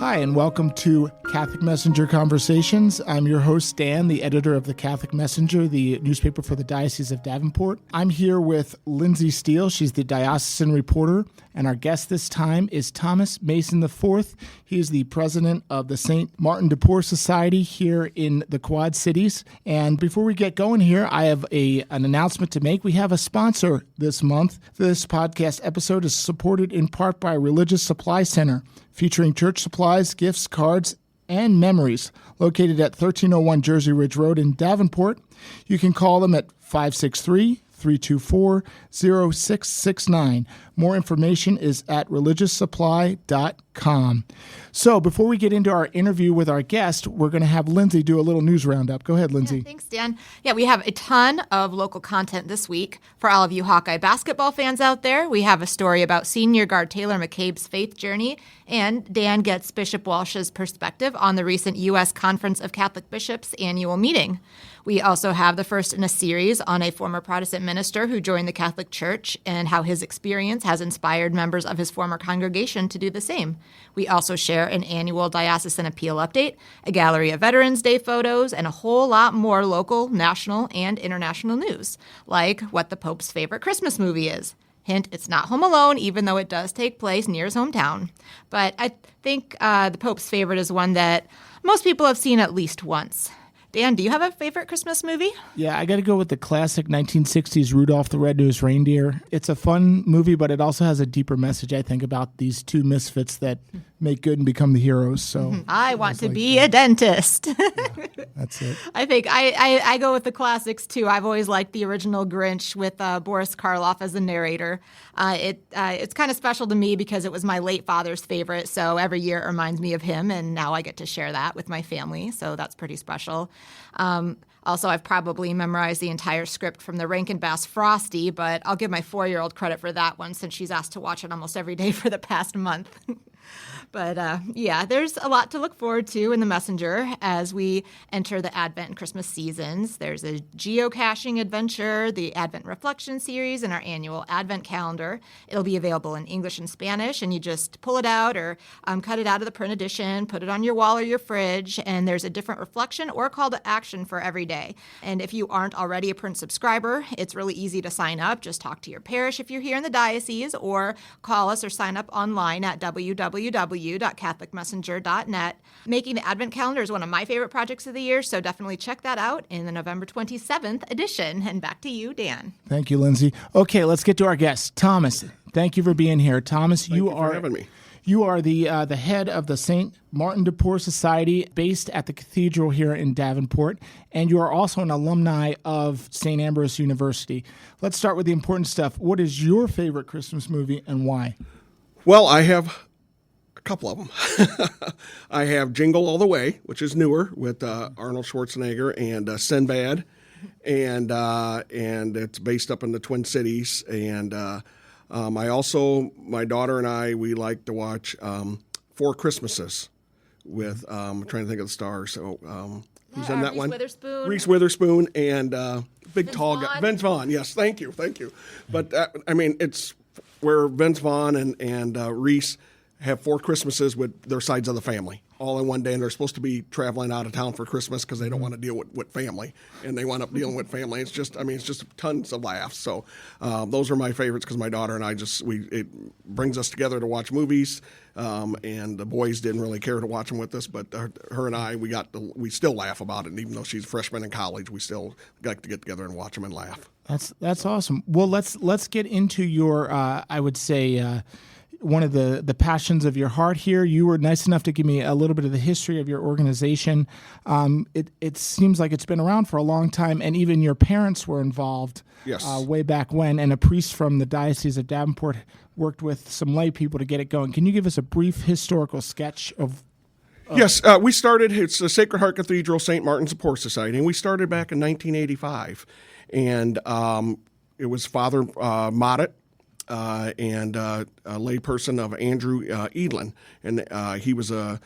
Hi, and welcome to Catholic Messenger Conversations. I'm your host, Dan, the editor of the Catholic Messenger, the newspaper for the Diocese of Davenport. I'm here with Lindsay Steele. She's the diocesan reporter, and our guest this time is Thomas Mason IV. He is the president of the St. Martin de Porres Society here in the Quad Cities. And before we get going here, I have an announcement to make. We have a sponsor this month. This podcast episode is supported in part by Religious Supply Center, featuring church supplies, gifts, cards, and memories, located at 1301 Jersey Ridge Road in Davenport. You can call them at 563-324-0669. More information is at religioussupply.com. So before we get into our interview with our guest, we're going to have Lindsay do a little news roundup. Go ahead, Lindsay. Yeah, thanks, Dan. Yeah, we have a ton of local content this week. For all of you Hawkeye basketball fans out there, we have a story about senior guard Taylor McCabe's faith journey, and Dan gets Bishop Walsh's perspective on the recent U.S. Conference of Catholic Bishops annual meeting. We also have the first in a series on a former Protestant minister who joined the Catholic Church and how his experience has inspired members of his former congregation to do the same. We also share an annual diocesan appeal update, a gallery of Veterans Day photos, and a whole lot more local, national, and international news, like what the Pope's favorite Christmas movie is. Hint, it's not Home Alone, even though it does take place near his hometown. But I think the Pope's favorite is one that most people have seen at least once. Dan, do you have a favorite Christmas movie? Yeah, I got to go with the classic 1960s Rudolph the Red-Nosed Reindeer. It's a fun movie, but it also has a deeper message, I think, about these two misfits that make good and become the heroes. So I want to be a dentist. Yeah, that's it. I think I go with the classics, too. I've always liked the original Grinch with Boris Karloff as the narrator. It's kind of special to me because it was my late father's favorite, so every year it reminds me of him, and now I get to share that with my family, so that's pretty special. Also, I've probably memorized the entire script from the Rankin Bass Frosty, but I'll give my 4-year-old credit for that one since she's asked to watch it almost every day for the past month. But yeah, there's a lot to look forward to in the Messenger as we enter the Advent and Christmas seasons. There's a geocaching adventure, the Advent Reflection Series, and our annual Advent calendar. It'll be available in English and Spanish, and you just pull it out or cut it out of the print edition, put it on your wall or your fridge, and there's a different reflection or call to action for every day. And if you aren't already a print subscriber, it's really easy to sign up. Just talk to your parish if you're here in the diocese, or call us or sign up online at www.catholicmessenger.net. Making the Advent calendar is one of my favorite projects of the year, so definitely check that out in the November 27th edition. And back to you, Dan. Thank you, Lindsay. Okay, let's get to our guest. Thomas, thank you for being here. Thomas, Thank you for having me. You are the head of the St. Martin de Porres Society based at the cathedral here in Davenport, and you are also an alumni of St. Ambrose University. Let's start with the important stuff. What is your favorite Christmas movie and why? Well, I have a couple of them. I have Jingle All the Way, which is newer with Arnold Schwarzenegger and Sinbad, and it's based up in the Twin Cities. And I also, my daughter and I, we like to watch Four Christmases with I'm trying to think of the stars. So who's in that one? Reese Witherspoon and big tall guy, Vince Vaughn. Yes, thank you. But I mean, it's where Vince Vaughn and Reese have 4 Christmases with their sides of the family all in one day, and they're supposed to be traveling out of town for Christmas because they don't want to deal with family, and they wind up dealing with family. It's just tons of laughs. So those are my favorites because my daughter and I it brings us together to watch movies, and the boys didn't really care to watch them with us, but her and I, we still laugh about it, and even though she's a freshman in college, we still like to get together and watch them and laugh. That's awesome. Well, let's get into your I would say one of the passions of your heart here. You were nice enough to give me a little bit of the history of your organization. It seems like it's been around for a long time, and even your parents were involved. Yes. Way back when, and a priest from the Diocese of Davenport worked with some lay people to get it going. Can you give us a brief historical sketch of Yes, we started, it's the Sacred Heart Cathedral, St. Martin's de Porres Society, and we started back in 1985. And it was Father Mottet and a layperson of Andrew Edlin. And he was a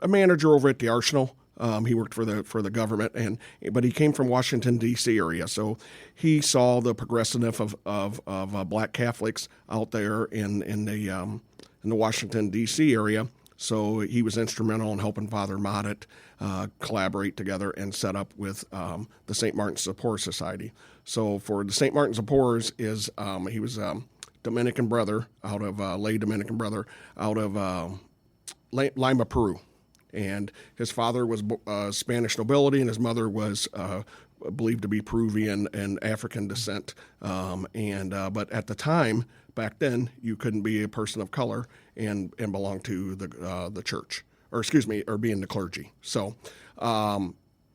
manager over at the Arsenal. He worked for the government, but he came from Washington, D.C. area. So he saw the progressiveness of black Catholics out there in the Washington, D.C. area. So he was instrumental in helping Father Moddett collaborate together and set up with the St. Martin's of Porres Society. So for the St. Martin's of Porres he was Dominican brother out of lay Dominican brother out of Lima, Peru. And his father was Spanish nobility, and his mother was believed to be Peruvian and African descent. But at the time, back then, you couldn't be a person of color and belong to the church, or be in the clergy. So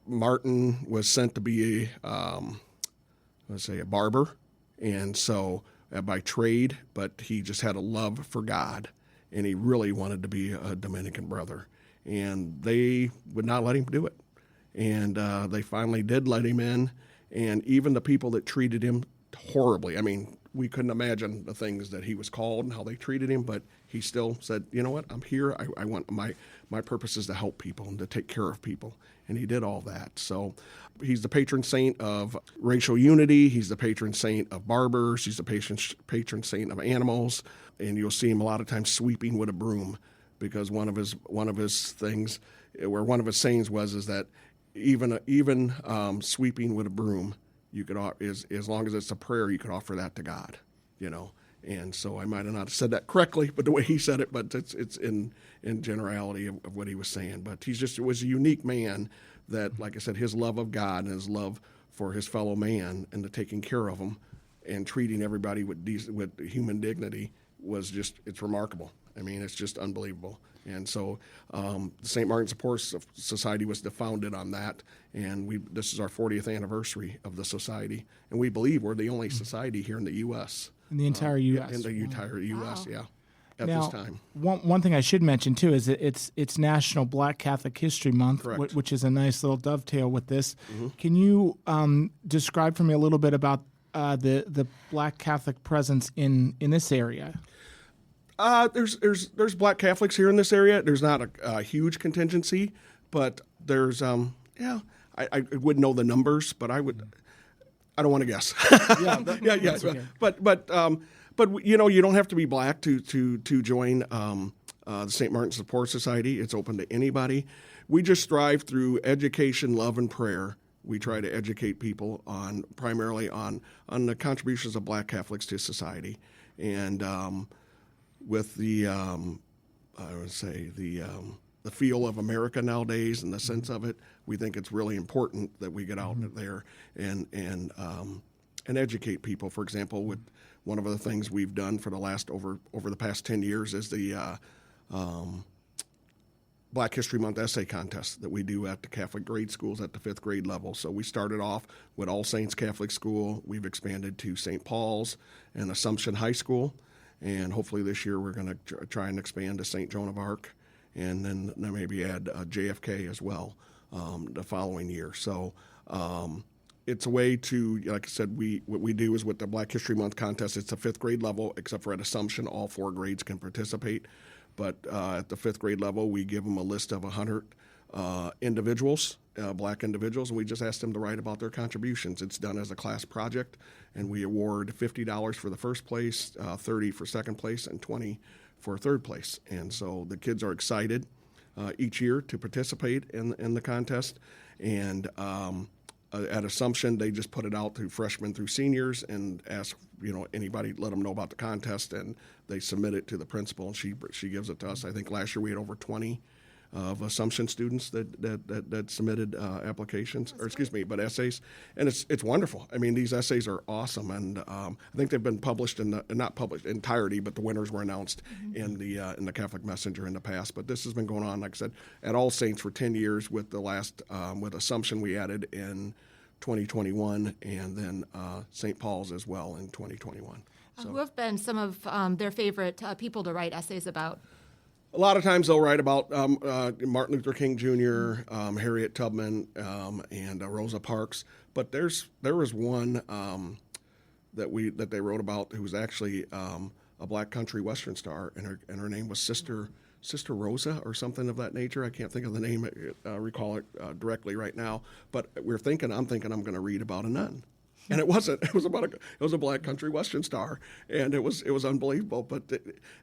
Martin was sent to be a barber, and so by trade, but he just had a love for God, and he really wanted to be a Dominican brother. And they would not let him do it. And they finally did let him in. And even the people that treated him horribly, I mean, we couldn't imagine the things that he was called and how they treated him, but he still said, you know what, I'm here. I want my purpose is to help people and to take care of people. And he did all that. So he's the patron saint of racial unity. He's the patron saint of barbers. He's the patron saint of animals. And you'll see him a lot of times sweeping with a broom, because one of his things, where one of his sayings was that even sweeping with a broom, you could, as long as it's a prayer, you could offer that to God, you know. And so I might have not said that correctly, but the way he said it, but it's in generality of what he was saying. But was a unique man that, like I said, his love of God and his love for his fellow man and the taking care of them and treating everybody with human dignity was it's remarkable. I mean, it's just unbelievable. And so the St. Martin's of Porres Society was founded on that, and this is our 40th anniversary of the society, and we believe we're the only society here in the U.S. In the entire U.S. In the entire U.S., yeah, at now, this time. One thing I should mention, too, is that it's National Black Catholic History Month, which is a nice little dovetail with this. Mm-hmm. Can you describe for me a little bit about the Black Catholic presence in this area? There's Black Catholics here in this area. There's not a huge contingency, but there's I wouldn't know the numbers, but I don't want to guess. Yeah. Okay. But you know, you don't have to be Black to join the St. Martin's of Porres Society. It's open to anybody. We just strive through education, love, and prayer. We try to educate people primarily on the contributions of Black Catholics to society, and with the the feel of America nowadays and the sense of it, we think it's really important that we get out there and educate people. For example, with one of the things we've done for the last over the past 10 years is the Black History Month essay contest that we do at the Catholic grade schools at the 5th grade level. So we started off with All Saints Catholic School. We've expanded to St. Paul's and Assumption High School. And hopefully this year we're going to try and expand to St. Joan of Arc, and then maybe add JFK as well the following year. So it's a way to, like I said, what we do is with the Black History Month contest, it's a 5th grade level, except for at Assumption, all 4 grades can participate. But at the 5th grade level, we give them a list of 100 individuals, Black individuals, and we just ask them to write about their contributions. It's done as a class project, and we award $50 for the first place, $30 for second place, and $20 for third place. And so the kids are excited each year to participate in the contest. And at Assumption, they just put it out to freshmen through seniors and ask, anybody, let them know about the contest, and they submit it to the principal, and she gives it to us. I think last year we had over 20 of Assumption students that submitted applications, but essays, and it's wonderful. I mean, these essays are awesome, and I think they've been published not published in entirety, but the winners were announced in the Catholic Messenger in the past. But this has been going on, like I said, at All Saints for 10 years. With the last with Assumption, we added in 2021, and then St. Paul's as well in 2021. So. Who have been some of their favorite people to write essays about? A lot of times they'll write about Martin Luther King Jr., Harriet Tubman, and Rosa Parks. But there was one that they wrote about who was actually a Black country western star, and her name was Sister Rosa or something of that nature. I can't think of the name, recall it directly right now. But I'm thinking I'm going to read about a nun. And it wasn't. It was a Black country western star, and it was unbelievable.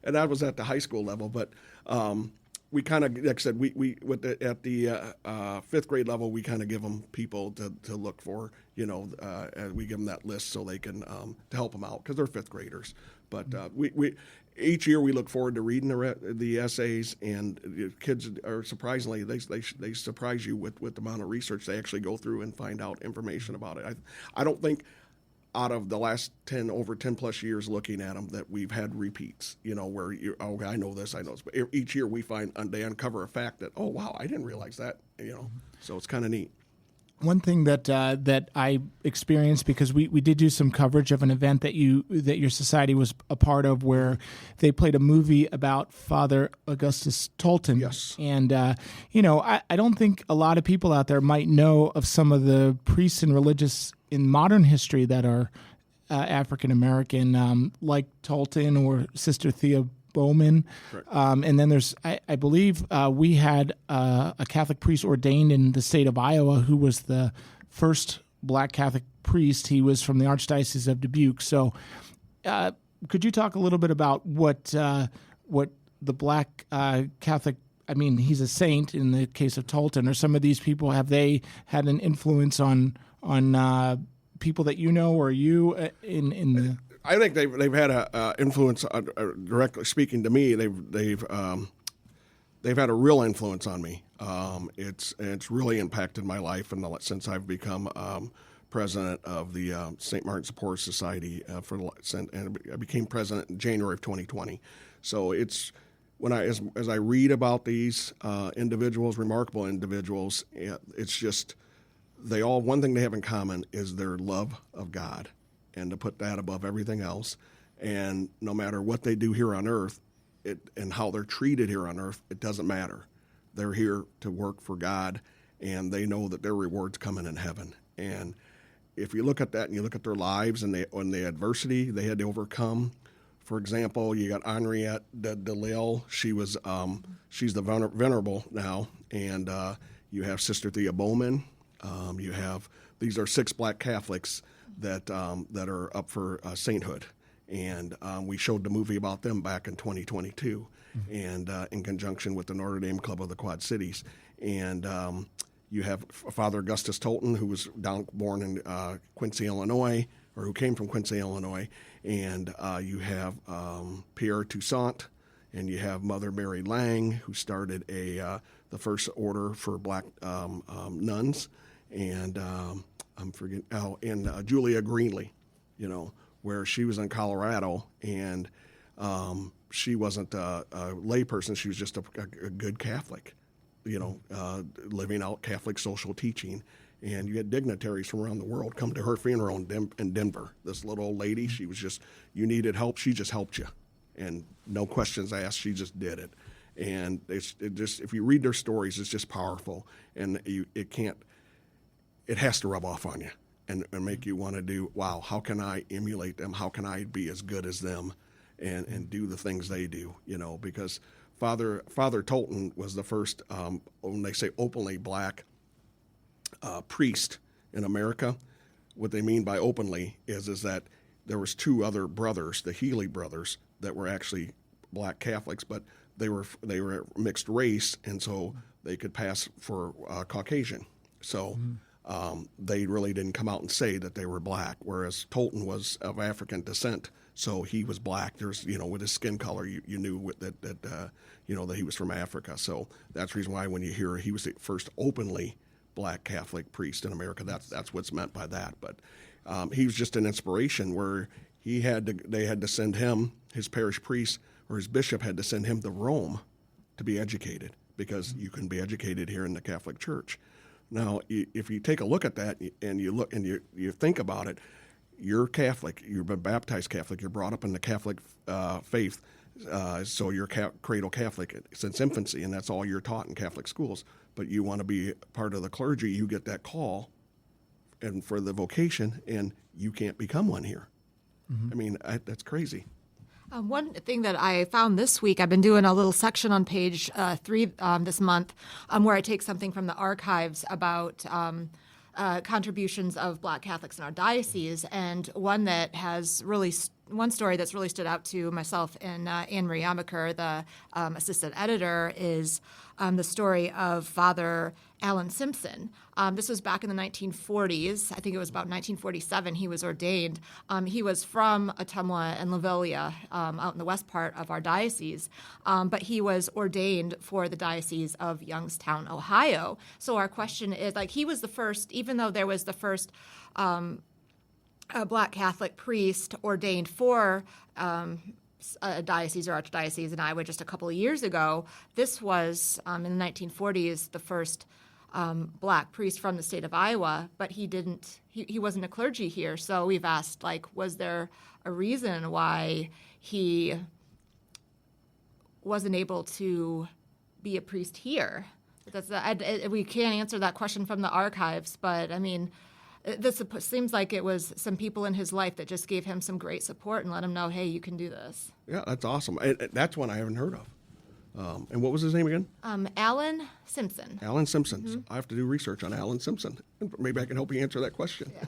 And that was at the high school level. But we kind of, like I said, we at the fifth grade level, we kind of give them people to look for, and we give them that list so they can to help them out because they're fifth graders. But we each year we look forward to reading the essays, and the kids are surprisingly they surprise you with the amount of research they actually go through and find out information about it. I don't think out of the last 10 plus years looking at them that we've had repeats, where I know this, but each year they uncover a fact that, oh wow, I didn't realize that, so it's kind of neat. One thing that I experienced, because we did do some coverage of an event that your society was a part of, where they played a movie about Father Augustus Tolton. Yes. And I don't think a lot of people out there might know of some of the priests and religious in modern history that are African American, like Tolton or Sister Thea Bowman. And then there's, I believe, we had a Catholic priest ordained in the state of Iowa who was the first Black Catholic priest. He was from the Archdiocese of Dubuque. So could you talk a little bit about what the Black Catholic, he's a saint in the case of Tolton, or some of these people, have they had an influence on people that or you in the... I think they've had a influence, directly speaking to me. They've had a real influence on me. It's really impacted my life since I've become president of the St. Martin Support Society and I became president in January of 2020. So it's as I read about these individuals, remarkable individuals, it's just one thing they have in common is their love of God, and to put that above everything else. And no matter what they do here on earth and how they're treated here on earth, it doesn't matter. They're here to work for God, and they know that their reward's coming in heaven. And if you look at that and you look at their lives and the adversity they had to overcome, for example, you got Henriette DeLille. She's the venerable now, and you have Sister Thea Bowman. These are 6 Black Catholics that are up for sainthood, and we showed the movie about them back in 2022, and in conjunction with the Notre Dame Club of the Quad Cities. And you have Father Augustus Tolton, who was born in Quincy, Illinois, or who came from Quincy, Illinois, and you have Pierre Toussaint, and you have Mother Mary Lang, who started the first order for Black nuns, and I'm forgetting. And Julia Greenlee, where she was in Colorado, and she wasn't a layperson; she was just a good Catholic, living out Catholic social teaching. And you had dignitaries from around the world come to her funeral in Denver. This little old lady, she was just, you needed help, she just helped you, and no questions asked, she just did it. And if you read their stories, it's just powerful, and it has to rub off on you and make you want to do, wow, how can I emulate them? How can I be as good as them and do the things they do? Because Father Tolton was the first, when they say openly Black priest in America. What they mean by openly is that there was 2 other brothers, the Healy brothers, that were actually Black Catholics, but they were mixed race, and so they could pass for Caucasian. So they really didn't come out and say that they were Black, whereas Tolton was of African descent, so he was Black. There's, with his skin color, you knew that that he was from Africa. So that's the reason why when you hear he was the first openly Black Catholic priest in America, that's what's meant by that. But he was just an inspiration where they had to send him, his parish priest or his bishop had to send him to Rome to be educated, because you can be educated here in the Catholic Church. Now, if you take a look at that and you look and you think about it, you're Catholic, you've been baptized Catholic, you're brought up in the Catholic faith, so you're cradle Catholic since infancy, and that's all you're taught in Catholic schools. But you want to be part of the clergy, you get that call and for the vocation, and you can't become one here. I mean, that's crazy. One thing that I found this week, I've been doing a little section on page 3 this month where I take something from the archives about contributions of Black Catholics in our diocese, and one that has really one story that's really stood out to myself and Anne Marie Amaker, the assistant editor, is the story of Father Alan Simpson. This was back in the 1940s. I think it was about 1947 he was ordained. He was from Ottumwa and Lovelia, out in the west part of our diocese, but he was ordained for the Diocese of Youngstown, Ohio. So our question is, like, he was the first, even though there was the first a Black Catholic priest ordained for a diocese or archdiocese in Iowa just a couple of years ago. This was, in the 1940s, the first Black priest from the state of Iowa, but he wasn't a clergy here. So we've asked, like, was there a reason why he wasn't able to be a priest here? We can't answer that question from the archives, but I mean, this seems like it was some people in his life that just gave him some great support and let him know, hey, you can do this. Yeah, that's awesome. That's one I haven't heard of. And what was his name again? Alan Simpson. Alan Simpson. Mm-hmm. I have to do research on Alan Simpson. Maybe I can help you answer that question. Yeah.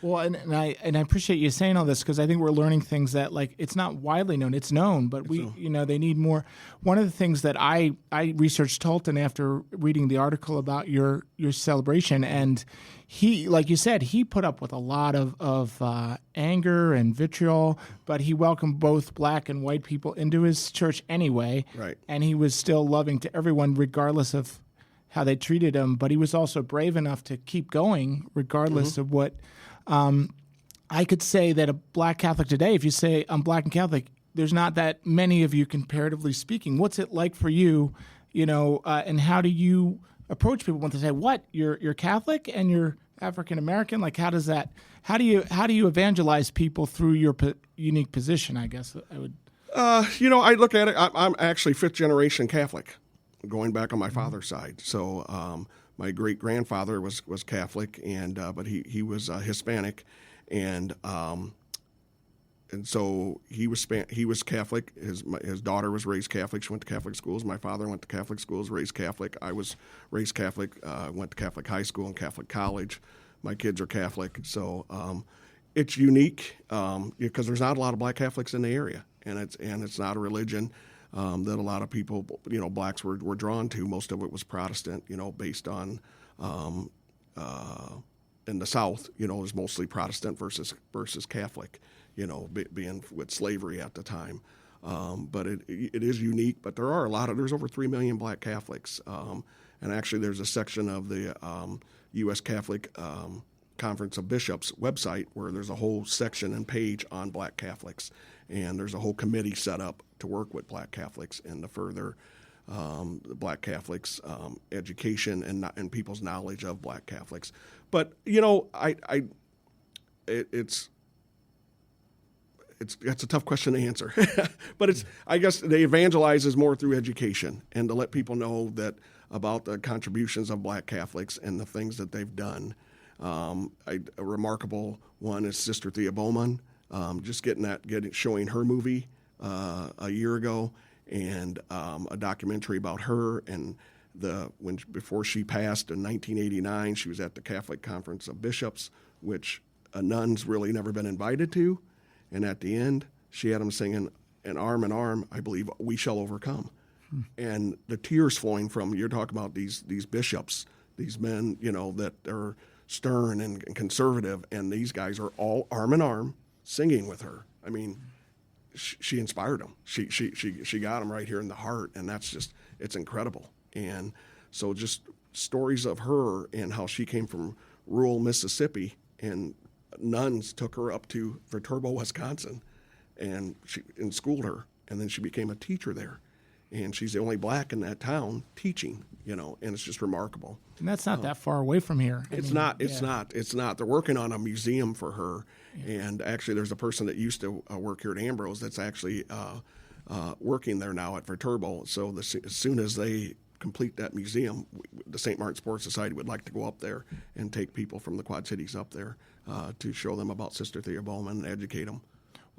Well, and I appreciate you saying all this, because I think we're learning things that, like, it's not widely known. It's known, but they need more. One of the things that I researched Tolton after reading the article about your celebration, and he, like you said, he put up with a lot of anger and vitriol, but he welcomed both Black and white people into his church anyway. Right. And he was still loving to everyone, regardless of how they treated him. But he was also brave enough to keep going, regardless of what. I could say that a Black Catholic today, if you say I'm Black and Catholic, there's not that many of you comparatively speaking. What's it like for you, and how do you approach people when they say, what, you're Catholic and you're African American? Like, how do you evangelize people through your unique position, I guess I would. I look at it, I'm actually fifth generation Catholic, going back on my father's side. So, my great-grandfather was Catholic, but he was Hispanic, and so he was Catholic. His daughter was raised Catholic. She went to Catholic schools. My father went to Catholic schools, raised Catholic. I was raised Catholic. Went to Catholic high school and Catholic college. My kids are Catholic, so it's unique because there's not a lot of Black Catholics in the area, and it's not a religion that a lot of people, Blacks were drawn to. Most of it was Protestant, based on in the South, it was mostly Protestant versus Catholic, being with slavery at the time. But it is unique. But there's over 3 million Black Catholics, and actually there's a section of the U.S. Catholic Conference of Bishops website where there's a whole section and page on Black Catholics, and there's a whole committee set up to work with Black Catholics and to further the Black Catholics' education and people's knowledge of Black Catholics. But it's a tough question to answer. But I guess they evangelize is more through education and to let people know that about the contributions of Black Catholics and the things that they've done. A remarkable one is Sister Thea Bowman. Just showing her movie a year ago, and a documentary about her and before she passed in 1989, she was at the Catholic Conference of Bishops, which a nun's really never been invited to, and at the end she had them singing "An Arm in Arm, I believe we shall overcome," and the tears flowing from, you're talking about these bishops, these men, that are stern and conservative, and these guys are all arm in arm singing with her. I mean, she inspired them. She got them right here in the heart, and it's incredible. And so just stories of her and how she came from rural Mississippi, and nuns took her up to Viterbo, Wisconsin, and schooled her, and then she became a teacher there. And she's the only Black in that town teaching, and it's just remarkable. And that's not that far away from here. It's not. They're working on a museum for her. Yeah. And actually there's a person that used to work here at Ambrose that's actually working there now at Viterbo. So as soon as they complete that museum, the St. Martin Sports Society would like to go up there and take people from the Quad Cities up there to show them about Sister Thea Bowman and educate them.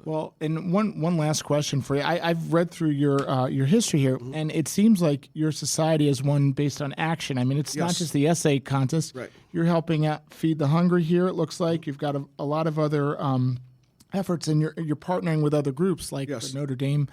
Well, and one last question for you. I've read through your history here, and it seems like your society is one based on action. I mean, it's not just the essay contest. Right. You're helping out feed the hungry here, it looks like. You've got a lot of other efforts, and you're partnering with other groups like Yes. Notre Dame.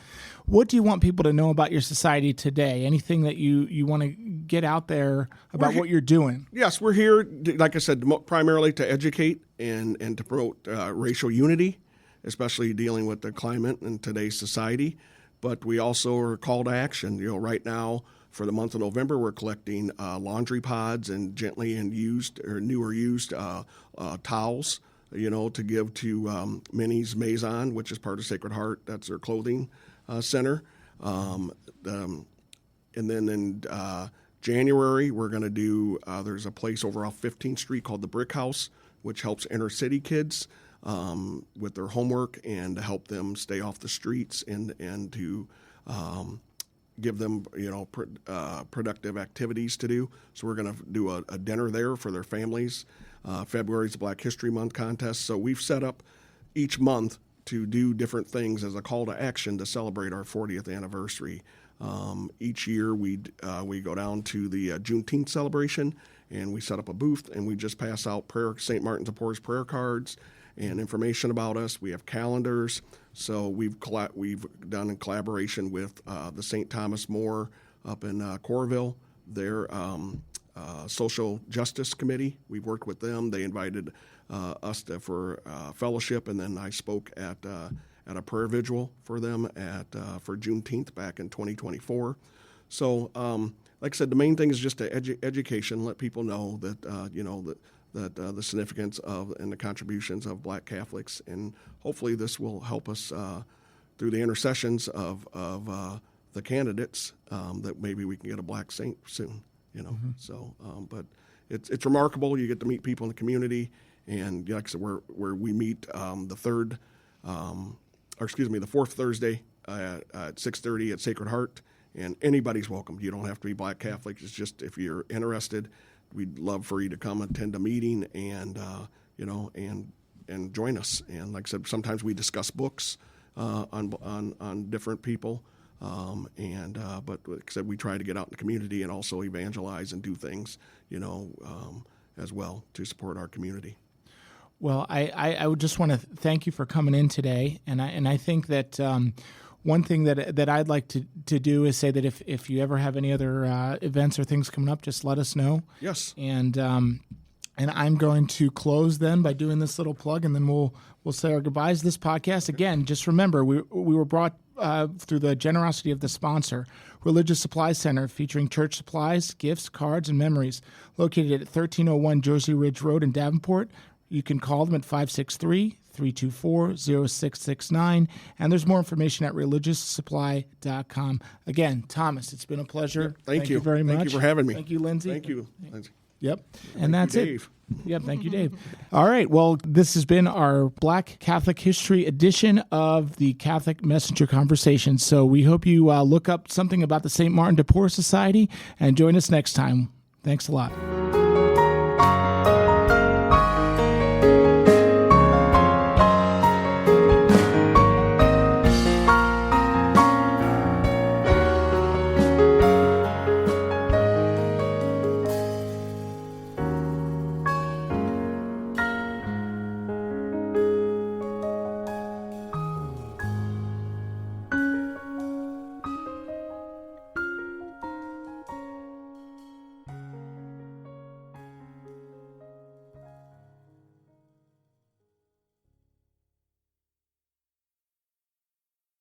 What do you want people to know about your society today? Anything that you want to get out there about what you're doing? Yes, we're here, like I said, primarily to educate and to promote racial unity, especially dealing with the climate in today's society. But we also are a call to action. Right now, for the month of November, we're collecting laundry pods and gently and used or newer used towels, to give to Minnie's Maison, which is part of Sacred Heart. That's their clothing center. And then in January, we're going to do, there's a place over off 15th Street called the Brick House, which helps inner city kids with their homework and to help them stay off the streets and to give them, productive activities to do. So we're going to do a dinner there for their families. February is the Black History Month contest. So we've set up each month to do different things as a call to action to celebrate our 40th anniversary. Each year we go down to the Juneteenth celebration and we set up a booth and we just pass out St. Martin de Porres prayer cards and information about us. We have calendars. So we've done in collaboration with the St. Thomas More up in Coralville, their social justice committee. We've worked with them. They invited us for fellowship, and then I spoke at a prayer vigil for them for Juneteenth back in 2024. So, like I said, the main thing is just to education, let people know that that the significance of and the contributions of Black Catholics, and hopefully this will help us through the intercessions of the candidates that maybe we can get a Black saint soon. So, but it's remarkable. You get to meet people in the community, and like I said, where we meet the fourth Thursday at 6:30 at Sacred Heart, and anybody's welcome. You don't have to be Black Catholic. It's just if you're interested, we'd love for you to come attend a meeting and join us. And like I said, sometimes we discuss books on different people. But like I said, we try to get out in the community and also evangelize and do things, as well to support our community. Well, I would just want to thank you for coming in today, and I think that one thing that I'd like to do is say that if you ever have any other events or things coming up, just let us know. Yes. And I'm going to close then by doing this little plug, and then we'll say our goodbyes to this podcast. Again, just remember, we were brought through the generosity of the sponsor, Religious Supply Center, featuring church supplies, gifts, cards, and memories, located at 1301 Jersey Ridge Road in Davenport. You can call them at 563-324-0669, and there's more information at religioussupply.com. Again, Thomas, it's been a pleasure. Thank you very much. Thank you for having me. Thank you, Lindsay. Thank you, Lindsay. Yep. And that's it. Dave. Yep. Thank you, Dave. All right. Well, this has been our Black Catholic History edition of the Catholic Messenger Conversation. So we hope you look up something about the St. Martin de Porres Society and join us next time. Thanks a lot.